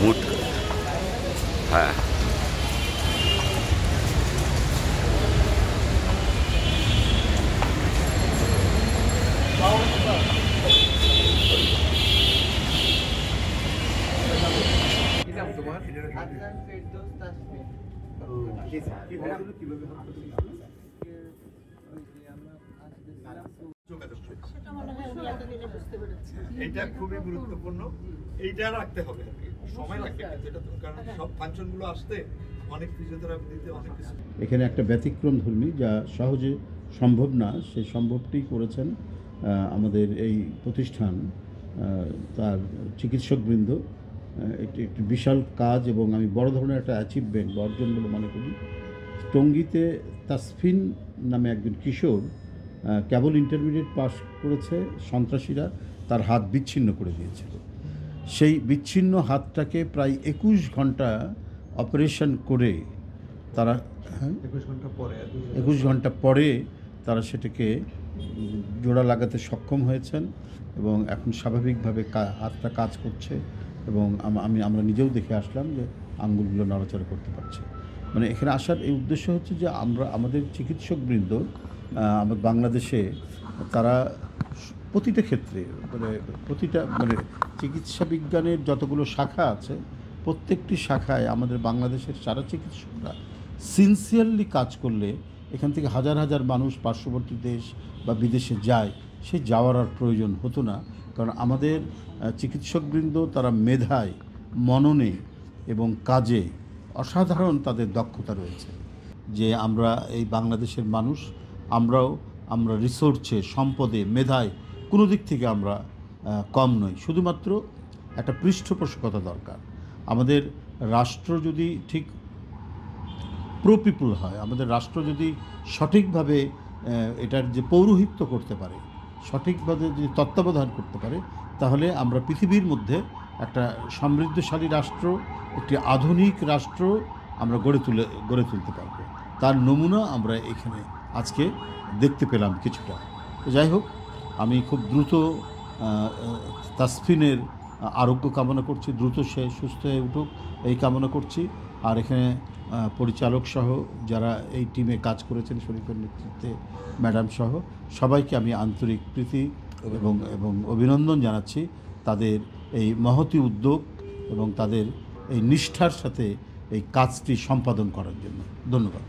Mood. হ্যাঁ, এটা খুবই গুরুত্বপূর্ণ, এইটা রাখতে হবে। সময় লাগবে যেটা, কারণ সব ফাংশনগুলো আসতে অনেক ফিজিওথেরাপি দিতে অনেক কিছু। এখানে একটা ব্যতিক্রম ধর্মী যা সহজে সম্ভব না, সেই সম্ভবটি করেছেন আমাদের এই প্রতিষ্ঠান, তার চিকিৎসকবৃন্দ। একটি বিশাল কাজ এবং আমি বড় ধরনের একটা অ্যাচিভমেন্ট বা অর্জন বলে মনে করি। টঙ্গীতে তাসফিন নামে একজন কিশোর কেবল ইন্টারমিডিয়েট পাস করেছে, সন্ত্রাসীরা তার হাত বিচ্ছিন্ন করে দিয়েছিল। সেই বিচ্ছিন্ন হাতটাকে প্রায় 21 ঘন্টা অপারেশন করে তারা 21 ঘন্টা পরে তারা সেটাকে জোড়া লাগাতে সক্ষম হয়েছেন এবং এখন স্বাভাবিকভাবে হাতটা কাজ করছে এবং আমরা নিজেও দেখে আসলাম যে আঙ্গুলগুলো নড়াচড়া করতে পারছে। মানে এখানে আসার এই উদ্দেশ্য হচ্ছে যে আমাদের চিকিৎসকবৃন্দ আমাদের বাংলাদেশে তারা প্রতিটা ক্ষেত্রে মানে চিকিৎসা বিজ্ঞানের যতগুলো শাখা আছে প্রত্যেকটি শাখায় আমাদের বাংলাদেশের সারা চিকিৎসকরা সিনসিয়ারলি কাজ করলে এখান থেকে হাজার হাজার মানুষ পার্শ্ববর্তী দেশ বা বিদেশে যায়, সে যাওয়ার আর প্রয়োজন হতো না। কারণ আমাদের চিকিৎসকবৃন্দ তারা মেধায়, মননে এবং কাজে অসাধারণ তাদের দক্ষতা রয়েছে। যে আমরা এই বাংলাদেশের মানুষ, আমরা রিসোর্সে, সম্পদে, মেধায় কোনো দিক থেকে আমরা কম নই। শুধুমাত্র একটা পৃষ্ঠপোষকতা দরকার। আমাদের রাষ্ট্র যদি ঠিক প্রো পিপুল হয়, আমাদের রাষ্ট্র যদি সঠিকভাবে এটার যে পৌরোহিত্য করতে পারে, সঠিকভাবে যদি তত্ত্বাবধান করতে পারে, তাহলে আমরা পৃথিবীর মধ্যে একটা সমৃদ্ধশালী রাষ্ট্র, একটি আধুনিক রাষ্ট্র আমরা গড়ে তুলতে পারব। তার নমুনা আমরা এখানে আজকে দেখতে পেলাম কিছুটা। যাই হোক, আমি খুব দ্রুত তাসফিনের আরোগ্য কামনা করছি, দ্রুত সে সুস্থ হয়ে উঠুক এই কামনা করছি। আর এখানে পরিচালক সহ যারা এই টিমে কাজ করেছেন, শরীফের নেতৃত্বে ম্যাডাম সহ সবাইকে আমি আন্তরিক প্রীতি এবং অভিনন্দন জানাচ্ছি তাদের এই মহতী উদ্যোগ এবং তাদের এই নিষ্ঠার সাথে এই কাজটি সম্পাদন করার জন্য। ধন্যবাদ।